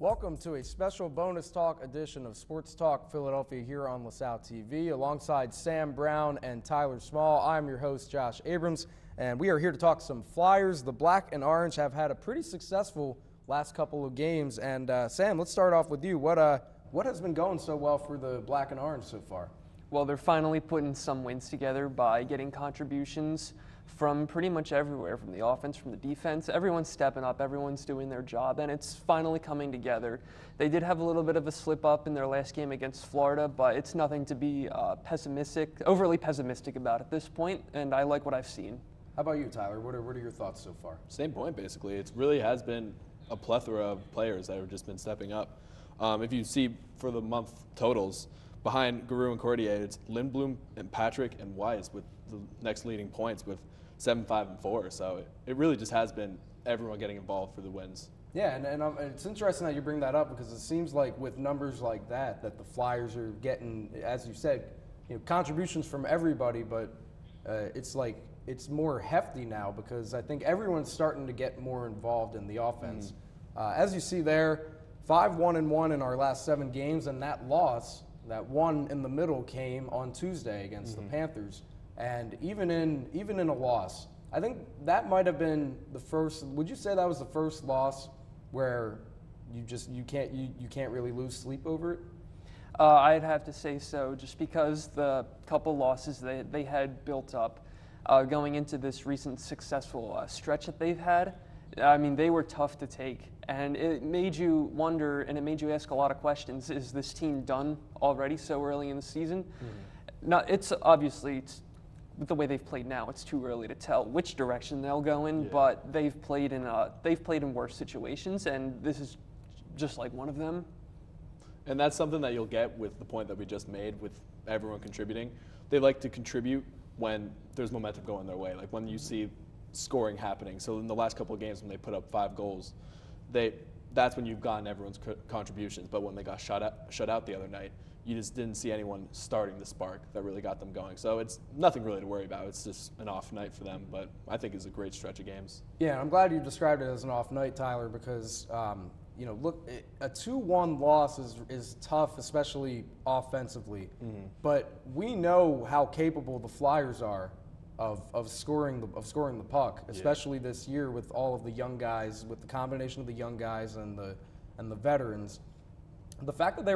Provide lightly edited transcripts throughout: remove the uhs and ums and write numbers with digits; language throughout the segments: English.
Welcome to a special bonus talk edition of Sports Talk Philadelphia here on LaSalle TV. Alongside Sam Brown and Tyler Small, I'm your host, Josh Abrams, and we are here to talk some Flyers. The Black and Orange have had a pretty successful last couple of games. And Sam, let's start off with you. What has been going so well for the Black and Orange so far? Well, they're finally putting some wins together by getting contributions from pretty much everywhere, from the offense, from the defense. Everyone's stepping up, everyone's doing their job, and it's finally coming together. They did have a little bit of a slip up in their last game against Florida, but it's nothing to be overly pessimistic about at this point, and I like what I've seen. How about you, Tyler? What are your thoughts so far? Same point, basically. It really has been a plethora of players that have just been stepping up. If you see for the month totals, behind Giroux and Cordier, it's Lindblom and Patrick and Weiss with the next leading points with 7, 5, and 4. So it really just has been everyone getting involved for the wins. Yeah, and it's interesting that you bring that up because it seems like with numbers like that the Flyers are getting, as you said, contributions from everybody, but it's like it's more hefty now because I think everyone's starting to get more involved in the offense. As you see there, 5-1-1 in our last 7 games, and that loss, that one in the middle, came on Tuesday against the Panthers. And even in a loss, I think that might have been the first. Would you say that was the first loss where you can't really lose sleep over it? I'd have to say so, just because the couple losses they had built up going into this recent successful stretch that they've had. I mean, they were tough to take, and it made you wonder, and it made you ask a lot of questions. Is this team done already so early in the season? Now, it's obviously with the way they've played now, it's too early to tell which direction they'll go in. Yeah. But they've played in worse situations, and this is just like one of them. And that's something that you'll get with the point that we just made with everyone contributing. They like to contribute when there's momentum going their way, like when you see scoring happening. So in the last couple of games when they put up 5 goals, that's when you've gotten everyone's contributions. But when they got shut out the other night, you just didn't see anyone starting the spark that really got them going. So it's nothing really to worry about. It's just an off night for them, but I think it's a great stretch of games. Yeah, I'm glad you described it as an off night, Tyler, because look, a 2-1 loss is tough, especially offensively. But we know how capable the Flyers are of scoring the puck, especially this year with all of the young guys, with the combination of the young guys and the veterans. The fact that they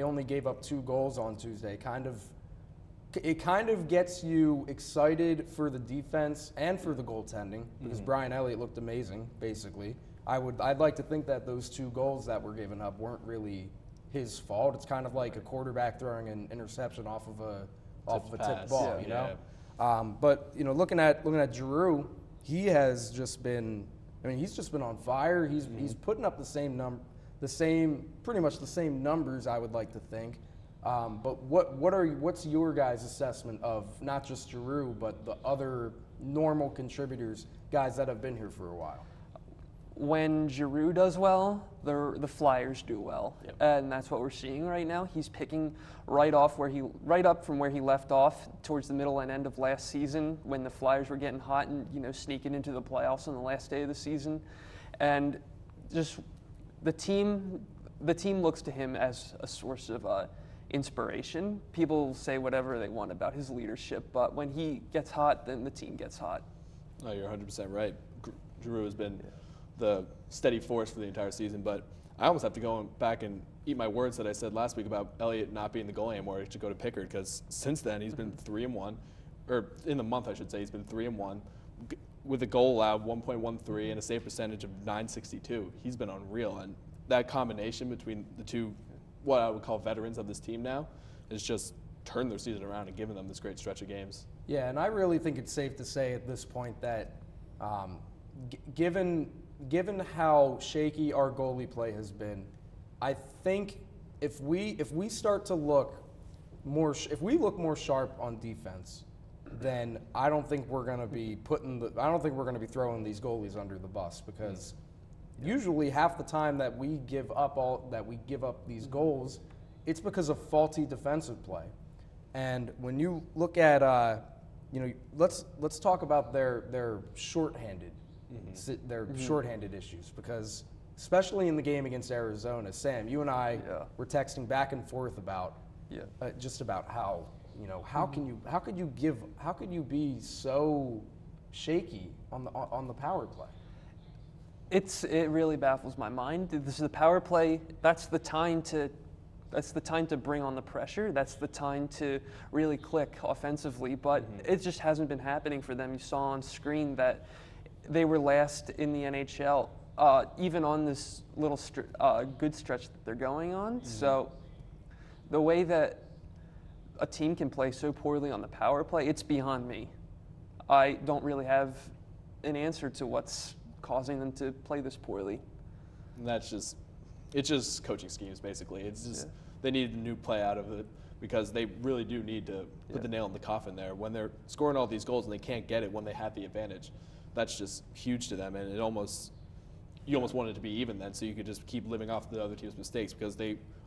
only gave up 2 goals on Tuesday kind of gets you excited for the defense and for the goaltending because Brian Elliott looked amazing. Basically, I'd like to think that those 2 goals that were given up weren't really his fault. It's kind of like a quarterback throwing an interception off of a tipped ball, But looking at Giroux, he has just been. I mean, he's just been on fire. He's putting up pretty much the same numbers, I would like to think. But what's your guys' assessment of not just Giroux, but the other normal contributors, guys that have been here for a while? When Giroux does well, the Flyers do well, and that's what we're seeing right now. He's picking right up from where he left off towards the middle and end of last season when the Flyers were getting hot and sneaking into the playoffs on the last day of the season, and just the team looks to him as a source of inspiration. People say whatever they want about his leadership, but when he gets hot, then the team gets hot. No, you're 100% right. Giroux has been the steady force for the entire season, but I almost have to go back and eat my words that I said last week about Elliott not being the goalie anymore. He should go to Pickard because since then he's been 3-1, or in the month I should say he's been 3-1 with a goal allowed 1.13 and a save percentage of .962. He's been unreal, and that combination between the two, what I would call veterans of this team now, has just turned their season around and given them this great stretch of games. Yeah, and I really think it's safe to say at this point that given how shaky our goalie play has been, I think if we start to look more, if we look more sharp on defense, then I don't think we're going to be throwing these goalies under the bus because usually half the time that we give up these goals, it's because of faulty defensive play. And when you look at let's talk about their shorthanded shorthanded issues because especially in the game against Arizona. Sam, you and I were texting back and forth about just about how, how could you be so shaky on the power play? It really baffles my mind. This is the power play. That's the time to bring on the pressure. That's the time to really click offensively. But it just hasn't been happening for them. You saw on screen that they were last in the NHL, even on this little good stretch that they're going on. So the way that a team can play so poorly on the power play, it's beyond me. I don't really have an answer to what's causing them to play this poorly. And it's just coaching schemes, basically. It's just they need a new play out of it because they really do need to put the nail in the coffin there. When they're scoring all these goals and they can't get it when they have the advantage, that's just huge to them. And you almost want it to be even then, so you could just keep living off the other team's mistakes because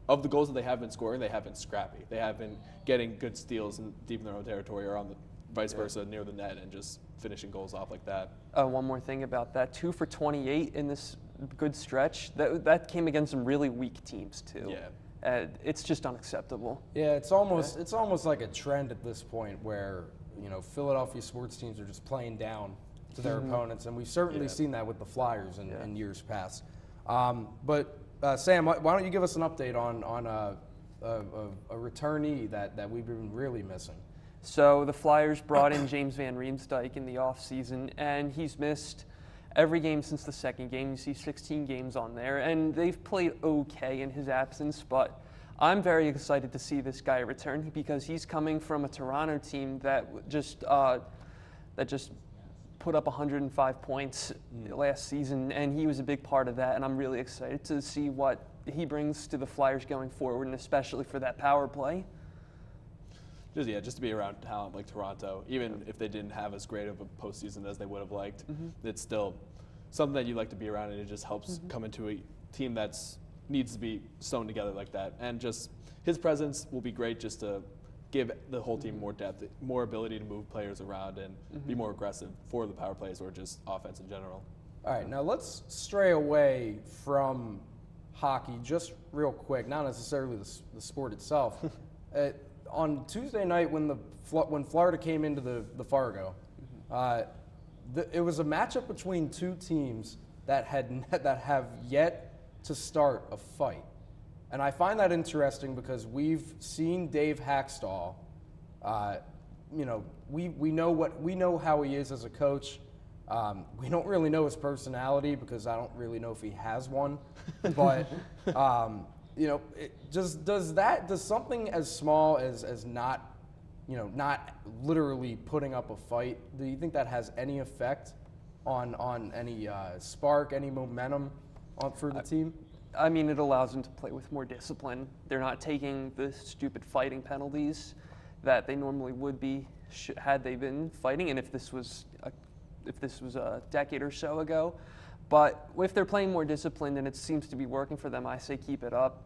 of the goals that they have been scoring, they have been scrappy. They have been getting good steals deep in their own territory or on the vice versa near the net and just finishing goals off like that. One more thing about that, 2 for 28 in this good stretch. That came against some really weak teams too. Yeah. It's just unacceptable. Yeah, it's almost like a trend at this point where Philadelphia sports teams are just playing down to their opponents, and we've certainly seen that with the Flyers in years past. But Sam, why don't you give us an update on a returnee that we've been really missing? So the Flyers brought in James Van Riemsdyk in the offseason, and he's missed every game since the second game. You see 16 games on there, and they've played okay in his absence, but I'm very excited to see this guy return because he's coming from a Toronto team that just put up 105 points last season, and he was a big part of that, and I'm really excited to see what he brings to the Flyers going forward, and especially for that power play. Just to be around talent like Toronto, even if they didn't have as great of a postseason as they would have liked, it's still something that you like to be around, and it just helps come into a team that's needs to be sewn together like that. And just his presence will be great just to give the whole team more depth, more ability to move players around and be more aggressive for the power plays or just offense in general. All right, now let's stray away from hockey just real quick, not necessarily the sport itself. On Tuesday night when Florida came into the Fargo, it was a matchup between two teams that have yet to start a fight. And I find that interesting because we've seen Dave Hackstall. We know how he is as a coach. We don't really know his personality because I don't really know if he has one. But does something as small as not literally putting up a fight, do you think that has any effect on any spark, any momentum for the team? I mean, it allows them to play with more discipline. They're not taking the stupid fighting penalties that they normally would be had they been fighting, and if this was a decade or so ago. But if they're playing more disciplined and it seems to be working for them, I say keep it up.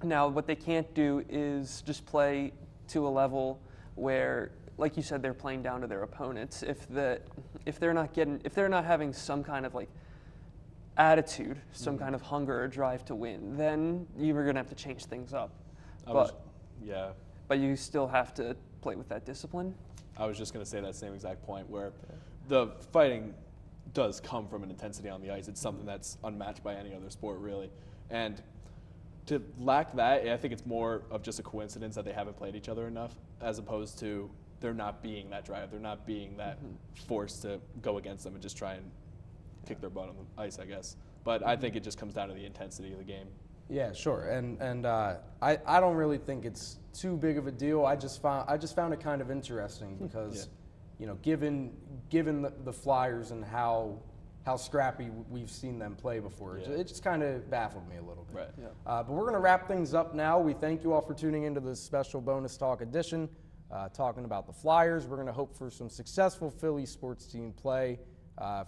Now, what they can't do is just play to a level where, like you said, they're playing down to their opponents. If they're not having some kind of attitude, some kind of hunger or drive to win, then you were going to have to change things up. But you still have to play with that discipline. I was just going to say that same exact point where the fighting does come from an intensity on the ice. It's something that's unmatched by any other sport, really. And to lack that, I think it's more of just a coincidence that they haven't played each other enough, as opposed to there not being that drive, there not being that force to go against them and just try and kick their butt on the ice, I guess. But I think it just comes down to the intensity of the game. Yeah, sure. And I don't really think it's too big of a deal. I just found it kind of interesting because, given the Flyers and how scrappy we've seen them play before, it just kind of baffled me a little bit. Right. Yeah. But we're going to wrap things up now. We thank you all for tuning into this special Bonus Talk edition, talking about the Flyers. We're going to hope for some successful Philly sports team play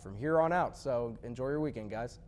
from here on out. So enjoy your weekend, guys.